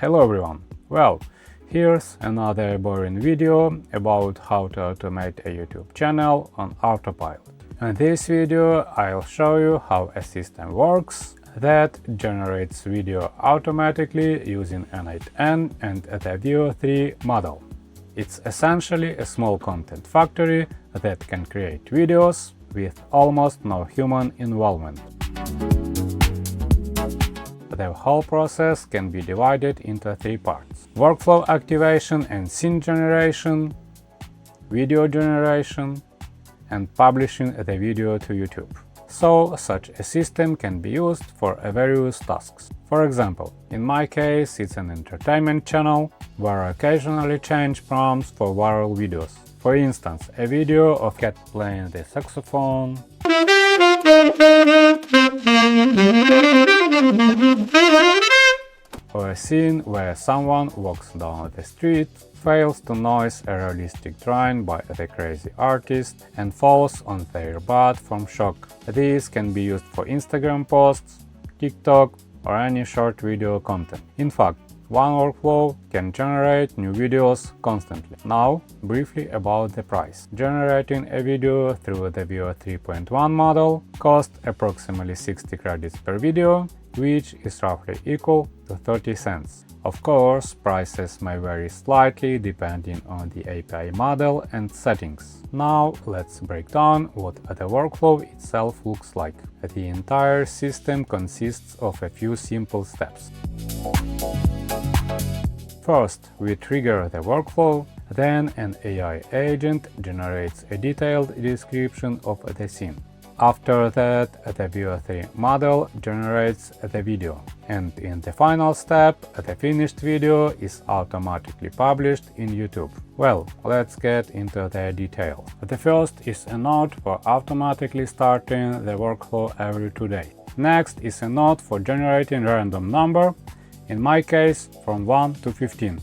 Hello everyone! Well, here's another boring video about how to automate a YouTube channel on autopilot. In this video I'll show you how a system works that generates video automatically using N8N and the VEO 3 model. It's essentially a small content factory that can create videos with almost no human involvement. The whole process can be divided into three parts: workflow activation and scene generation, video generation, and publishing the video to YouTube. So, such a system can be used for various tasks. For example, in my case, it's an entertainment channel where I occasionally change prompts for viral videos. For instance, a video of cat playing the saxophone, or a scene where someone walks down the street, fails to notice a realistic drawing by the crazy artist, and falls on their butt from shock. These can be used for Instagram posts, TikTok, or any short video content. In fact, one workflow can generate new videos constantly. Now, briefly about the price. Generating a video through the VEO 3.1 model costs approximately 60 credits per video, which is roughly equal to 30 cents. Of course, prices may vary slightly depending on the API model and settings. Now, let's break down what the workflow itself looks like. The entire system consists of a few simple steps. First, we trigger the workflow, then an AI agent generates a detailed description of the scene. After that, the VEO 3 model generates the video, and in the final step, the finished video is automatically published in YouTube. Well, let's get into the details. The first is a node for automatically starting the workflow every 2 days. Next is a node for generating random number, in my case from 1 to 15.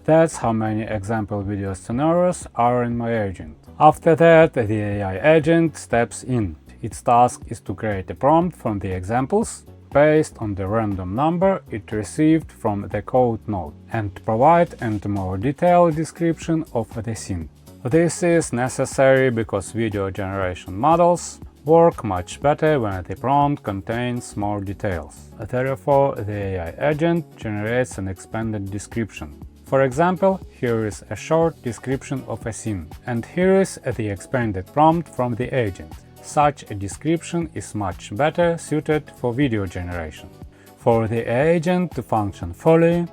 That's how many example video scenarios are in my agent. After that, the AI agent steps in. Its task is to create a prompt from the examples based on the random number it received from the code node and provide a more detailed description of the scene. This is necessary because video generation models work much better when the prompt contains more details. Therefore, the AI agent generates an expanded description. For example, here is a short description of a scene, and here is the expanded prompt from the agent. Such a description is much better suited for video generation. For the agent to function fully,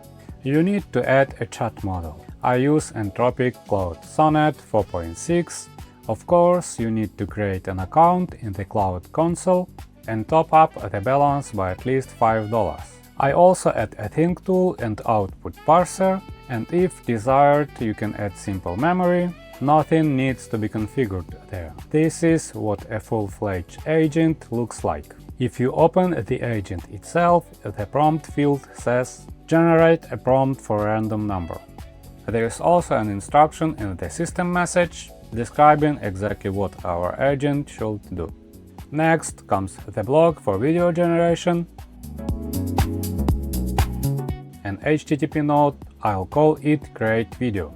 you need to add a chat model. I use Anthropic Cloud Sonnet 4.6. Of course, you need to create an account in the Cloud Console and top up the balance by at least $5. I also add a think tool and output parser, and if desired, you can add simple memory. Nothing needs to be configured there. This is what a full-fledged agent looks like. If you open the agent itself, the prompt field says "Generate a prompt for a random number." There is also an instruction in the system message describing exactly what our agent should do. Next comes the block for video generation, an HTTP node. I'll call it create video.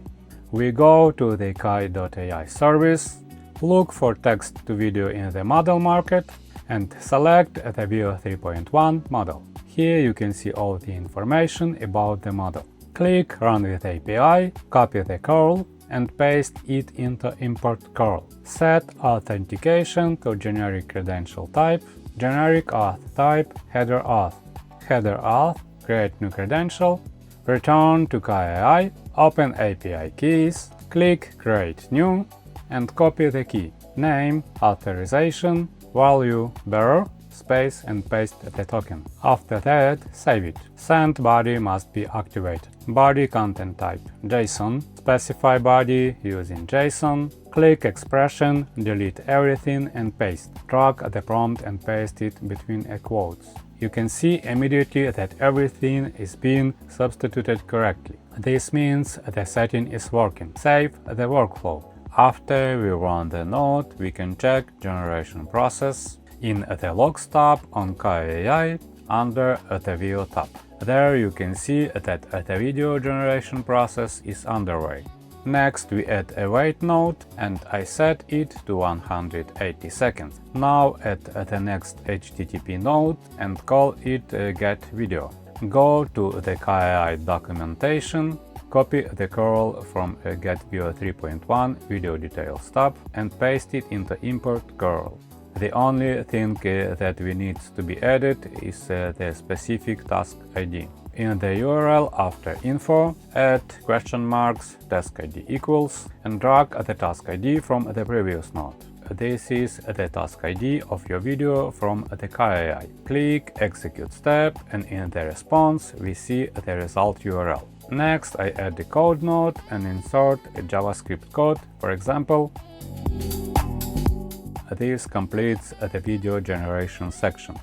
We go to the kai.ai service, look for text to video in the model market, and select the VEO 3.1 model. Here you can see all the information about the model. Click Run with API, copy the curl, and paste it into import curl. Set authentication to generic credential type, generic auth type, header auth. Header auth, create new credential, return to KaiAI, open API keys, click Create New, and copy the key, name, authorization, value, bearer, space, and paste the token. After that, save it. Send body must be activated. Body content type JSON, specify body using JSON, click expression, delete everything and paste. Drag the prompt and paste it between quotes. You can see immediately that everything is being substituted correctly. This means the setting is working. Save the workflow. After we run the node, we can check generation process. In the logs tab on KaiAI, under the VEO tab. There you can see that the video generation process is underway. Next we add a wait node and I set it to 180 seconds. Now add the next HTTP node and call it get video. Go to the KI documentation, copy the curl from get VEO 3.1 video details tab and paste it into import curl. The only thing that we need to be added is the specific task ID. In the URL after info, add task ID equals and drag the task ID from the previous node. This is the task ID of your video from the KI. Click execute step and in the response we see the result URL. Next I add the code node and insert a JavaScript code, for example. This completes the video generation section.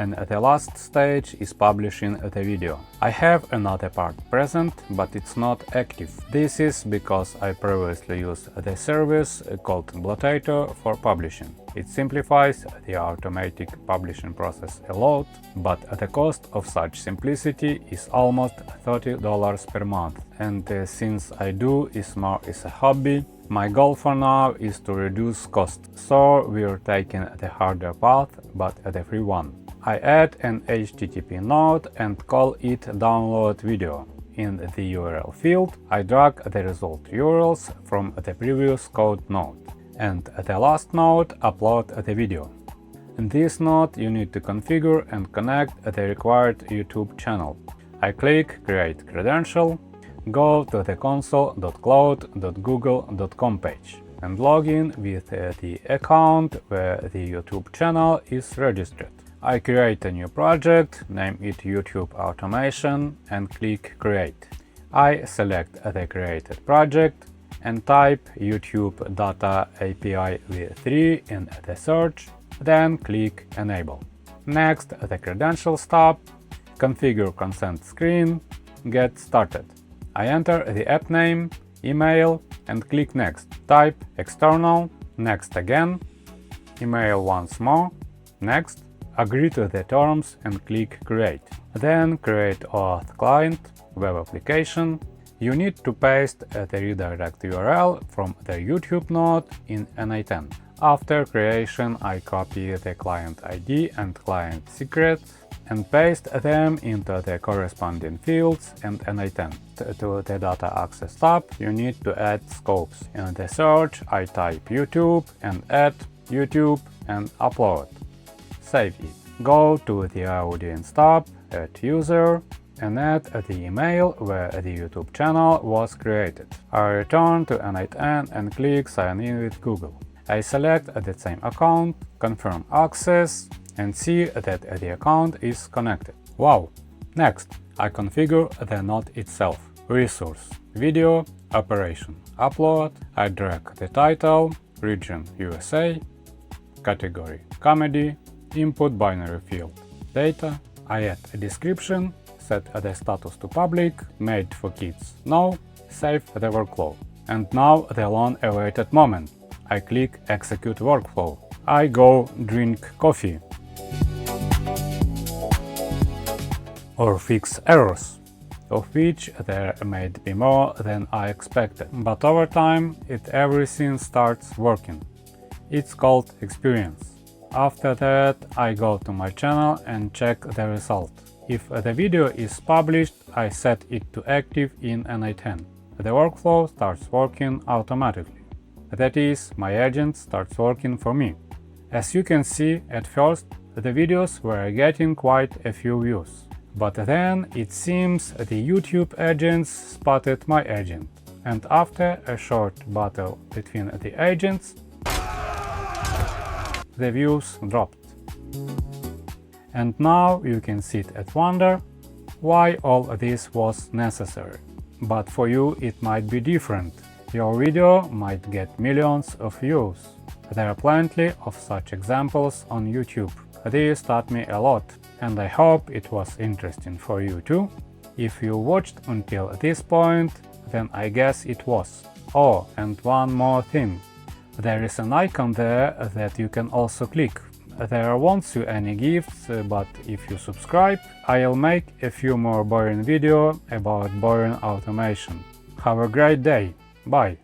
And the last stage is publishing the video. I have another part present, but it's not active. This is because I previously used the service called Blotator for publishing. It simplifies the automatic publishing process a lot, but the cost of such simplicity is almost $30 per month. And since I do is more as a hobby, my goal for now is to reduce cost, so we're taking the harder path, but the free one. I add an HTTP node and call it download video. In the URL field, I drag the result URLs from the previous code node. And the last node, upload the video. In this node, you need to configure and connect the required YouTube channel. I click create credential, go to the console.cloud.google.com page and log in with the account where the YouTube channel is registered. I create a new project, name it YouTube Automation and click Create. I select the created project and type YouTube Data API v3 in the search, then click Enable. Next, the Credentials tab, Configure Consent screen, Get Started. I enter the app name, email and click Next. Type External, Next again, email once more, Next. Agree to the terms and click Create. Then create auth client, web application. You need to paste the redirect URL from the YouTube node in N8N. After creation, I copy the client ID and client secret and paste them into the corresponding fields and N8N. To the data access tab, you need to add scopes. In the search, I type YouTube and add YouTube and upload. Save it. Go to the audience tab, add user, and add the email where the YouTube channel was created. I return to N8N and click sign in with Google. I select the same account, confirm access, and see that the account is connected. Wow! Next, I configure the node itself. Resource, video, operation, upload. I drag the title, region USA, category, comedy, input binary field, data. I add a description, set the status to public, made for kids. No, save the workflow. And now the long awaited moment. I click execute workflow. I go drink coffee. Or fix errors, of which there might be more than I expected. But over time, everything starts working. It's called experience. After that, I go to my channel and check the result. If the video is published, I set it to active in N8N. The workflow starts working automatically. That is, my agent starts working for me. As you can see, at first, the videos were getting quite a few views. But then it seems the YouTube agents spotted my agent. And after a short battle between the agents, the views dropped. And now you can sit and wonder why all this was necessary. But for you it might be different. Your video might get millions of views. There are plenty of such examples on YouTube. This taught me a lot, and I hope it was interesting for you too. If you watched until this point, then I guess it was. Oh, and one more thing. There is an icon there that you can also click. there won't see any gifts, but if you subscribe, I'll make a few more boring videos about boring automation. Have a great day, bye!